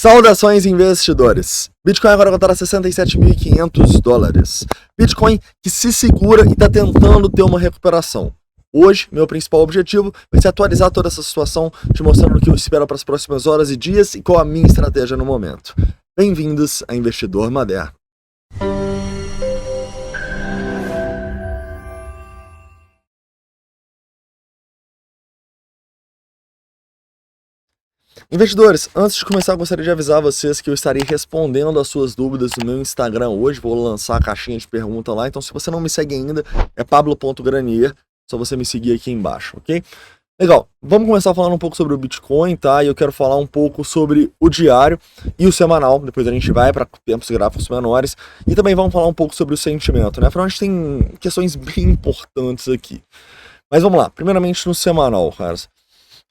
Saudações, investidores! Bitcoin agora cotada a $67.500. Bitcoin que se segura e está tentando ter uma recuperação. Hoje, meu principal objetivo vai ser atualizar toda essa situação, te mostrando o que eu espero para as próximas horas e dias e qual a minha estratégia no momento. Bem-vindos a Investidor Moderno. Investidores, antes de começar, eu gostaria de avisar vocês que eu estarei respondendo as suas dúvidas no meu Instagram hoje. Vou lançar a caixinha de pergunta lá. Então, se você não me segue ainda, é pablo.granier. Só você me seguir aqui embaixo, ok? Legal, vamos começar falando um pouco sobre o Bitcoin, tá? E eu quero falar um pouco sobre o diário e o semanal. Depois a gente vai para tempos gráficos menores. E também vamos falar um pouco sobre o sentimento, né? Afinal, a gente tem questões bem importantes aqui. Mas vamos lá, primeiramente no semanal, caras.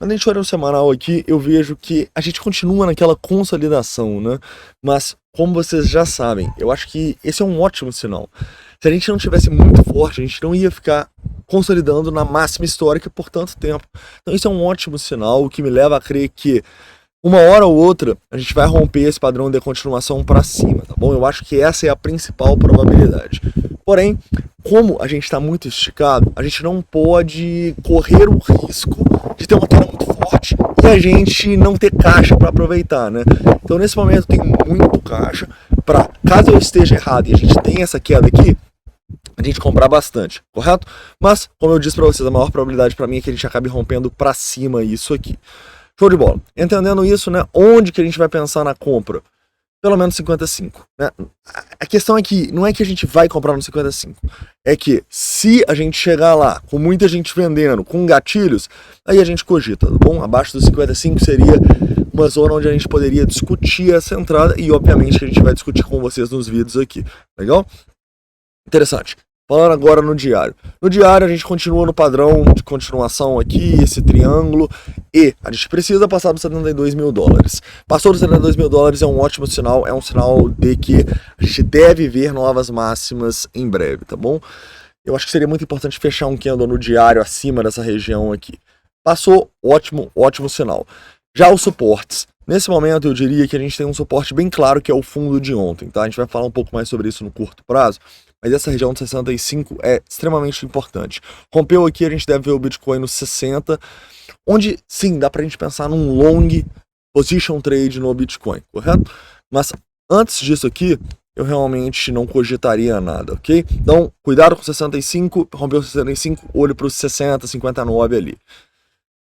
Quando a gente olha no semanal aqui, eu vejo que a gente continua naquela consolidação, né? Mas, como vocês já sabem, eu acho que esse é um ótimo sinal. Se a gente não tivesse muito forte, a gente não ia ficar consolidando na máxima histórica por tanto tempo. Então isso é um ótimo sinal, o que me leva a crer que uma hora ou outra a gente vai romper esse padrão de continuação para cima, tá bom? Eu acho que essa é a principal probabilidade. Porém, como a gente está muito esticado, a gente não pode correr o risco de ter uma queda muito forte e a gente não ter caixa para aproveitar, né? Então nesse momento tem muito caixa para, caso eu esteja errado e a gente tenha essa queda aqui, a gente comprar bastante, correto? Mas, como eu disse para vocês, a maior probabilidade para mim é que a gente acabe rompendo para cima isso aqui. Show de bola. Entendendo isso, né? Onde que a gente vai pensar na compra? Pelo menos 55, né? A questão é que não é que a gente vai comprar no 55, é que se a gente chegar lá com muita gente vendendo, com gatilhos, aí a gente cogita, tá bom? Abaixo do 55 seria uma zona onde a gente poderia discutir essa entrada e obviamente que a gente vai discutir com vocês nos vídeos aqui, legal? Interessante. Falando agora no diário. No diário a gente continua no padrão de continuação aqui, esse triângulo, e a gente precisa passar dos $72.000. Passou dos $72.000 é um ótimo sinal, é um sinal de que a gente deve ver novas máximas em breve, tá bom? Eu acho que seria muito importante fechar um candle no diário acima dessa região aqui. Passou, ótimo, ótimo sinal. Já os suportes. Nesse momento eu diria que a gente tem um suporte bem claro que é o fundo de ontem, tá? A gente vai falar um pouco mais sobre isso no curto prazo. Mas essa região de 65 é extremamente importante. Rompeu aqui, a gente deve ver o Bitcoin nos 60, onde sim, dá pra gente pensar num long position trade no Bitcoin, correto? Mas antes disso aqui, eu realmente não cogitaria nada, ok? Então, cuidado com 65, rompeu 65, olho para os 60, 59 ali.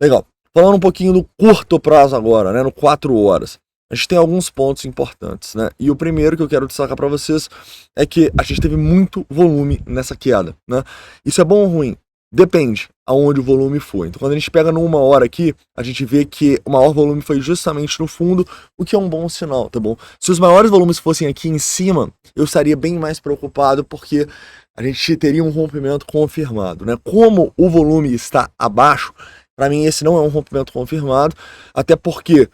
Legal. Falando um pouquinho do curto prazo agora, né, no 4 horas. A gente tem alguns pontos importantes, né? E o primeiro que eu quero destacar para vocês é que a gente teve muito volume nessa queda, né? Isso é bom ou ruim? Depende aonde o volume foi. Então, quando a gente pega numa hora aqui, a gente vê que o maior volume foi justamente no fundo, o que é um bom sinal, tá bom? Se os maiores volumes fossem aqui em cima, eu estaria bem mais preocupado porque a gente teria um rompimento confirmado, né? Como o volume está abaixo, para mim esse não é um rompimento confirmado, até porque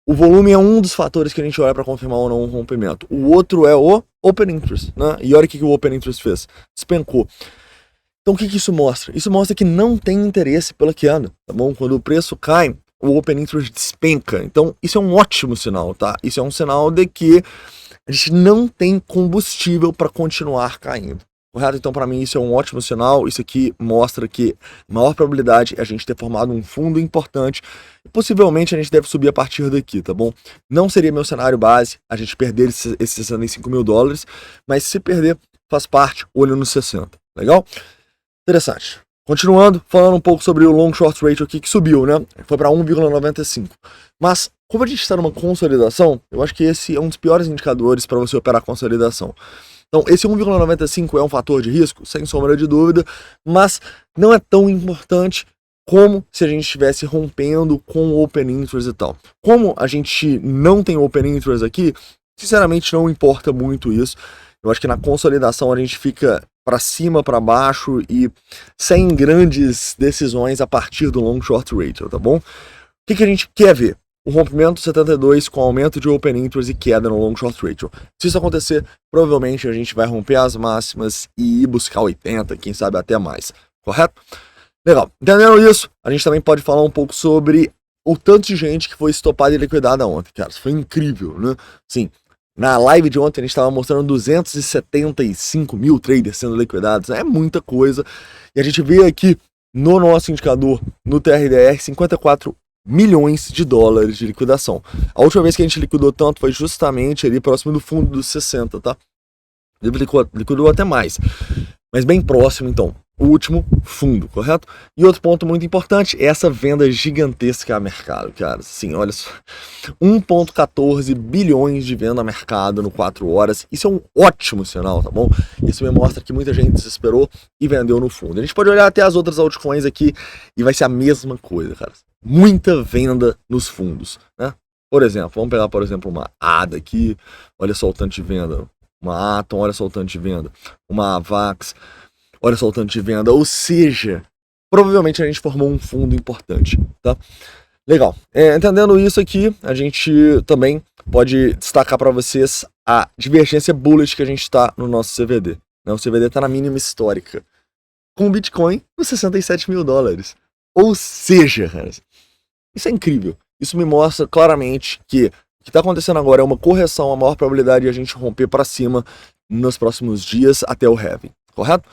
o volume é um dos fatores que a gente olha para confirmar ou não um rompimento. O outro é o Open Interest, né? E olha o que o Open Interest fez. Despencou. Então o que isso mostra? Isso mostra que não tem interesse pela queda, tá bom? Quando o preço cai, o Open Interest despenca. Então isso é um ótimo sinal, tá? Isso é um sinal de que a gente não tem combustível para continuar caindo. Correto? Então, para mim, isso é um ótimo sinal. Isso aqui mostra que a maior probabilidade é a gente ter formado um fundo importante. E possivelmente a gente deve subir a partir daqui, tá bom? Não seria meu cenário base a gente perder esses $65.000, mas se perder, faz parte, olho nos 60. Legal? Interessante. Continuando, falando um pouco sobre o long short ratio aqui, que subiu, né? Foi para 1,95. Mas, como a gente está numa consolidação, eu acho que esse é um dos piores indicadores para você operar consolidação. Então, esse 1,95 é um fator de risco, sem sombra de dúvida, mas não é tão importante como se a gente estivesse rompendo com o Open Interest e tal. Como a gente não tem Open Interest aqui, sinceramente não importa muito isso. Eu acho que na consolidação a gente fica para cima, para baixo e sem grandes decisões a partir do long short ratio, tá bom? O que a gente quer ver? O rompimento 72 com aumento de Open Interest e queda no long short ratio. Se isso acontecer, provavelmente a gente vai romper as máximas e ir buscar 80, quem sabe até mais, correto? Legal, entendendo isso, a gente também pode falar um pouco sobre o tanto de gente que foi estopada e liquidada ontem, cara. Isso foi incrível, né? Sim, na live de ontem a gente estava mostrando 275 mil traders sendo liquidados. É muita coisa. E a gente vê aqui no nosso indicador, no TRDR, 54 milhões de dólares de liquidação. A última vez que a gente liquidou tanto foi justamente ali próximo do fundo dos 60, tá? Liquidou até mais, mas bem próximo então. O último fundo, correto? E outro ponto muito importante é essa venda gigantesca a mercado, cara. Sim, olha só. 1,14 bilhões de venda a mercado no 4 horas. Isso é um ótimo sinal, tá bom? Isso me mostra que muita gente desesperou e vendeu no fundo. A gente pode olhar até as outras altcoins aqui e vai ser a mesma coisa, cara. Muita venda nos fundos, né? Por exemplo, vamos pegar, por exemplo, uma ADA aqui. Olha só o tanto de venda. Uma Atom, olha só o tanto de venda. Uma Avax, olha só o tanto de venda. Ou seja, provavelmente a gente formou um fundo importante, tá? Legal. Entendendo isso aqui, a gente também pode destacar para vocês a divergência bullish que a gente está no nosso CVD. Né? O CVD está na mínima histórica, com o Bitcoin nos 67 mil dólares. Ou seja, cara, isso é incrível. Isso me mostra claramente que o que está acontecendo agora é uma correção, a maior probabilidade de a gente romper para cima nos próximos dias até o halving, correto?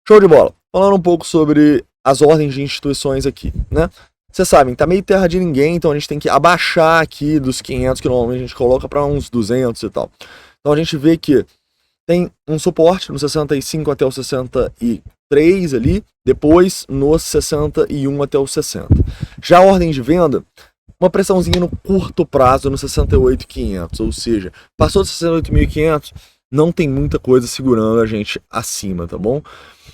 Show de bola. Falando um pouco sobre as ordens de instituições aqui, né? Vocês sabem, tá meio terra de ninguém, então a gente tem que abaixar aqui dos 500 que normalmente a gente coloca para uns 200 e tal. Então a gente vê que tem um suporte no 65 até o 63 ali, depois no 61 até o 60. Já a ordem de venda, uma pressãozinha no curto prazo no 68.500, ou seja, passou de 68.500, não tem muita coisa segurando a gente acima, tá bom?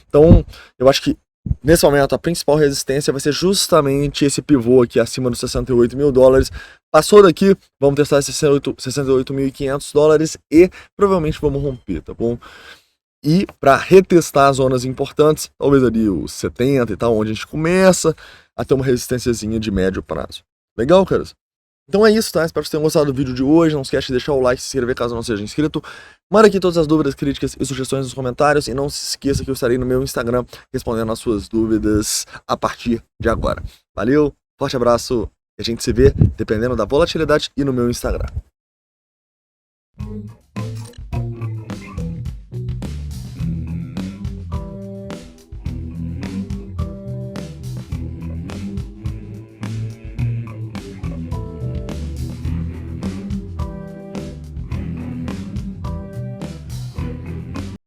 Então, eu acho que nesse momento a principal resistência vai ser justamente esse pivô aqui acima dos 68 mil dólares. Passou daqui, vamos testar 68.500 dólares e provavelmente vamos romper, tá bom? E para retestar as zonas importantes, talvez ali os 70 e tal, onde a gente começa a ter uma resistênciazinha de médio prazo. Legal, caras? Então é isso, tá? Espero que vocês tenham gostado do vídeo de hoje. Não esquece de deixar o like, se inscrever caso não seja inscrito. Manda aqui todas as dúvidas, críticas e sugestões nos comentários. E não se esqueça que eu estarei no meu Instagram respondendo as suas dúvidas a partir de agora. Valeu, forte abraço e a gente se vê dependendo da volatilidade e no meu Instagram.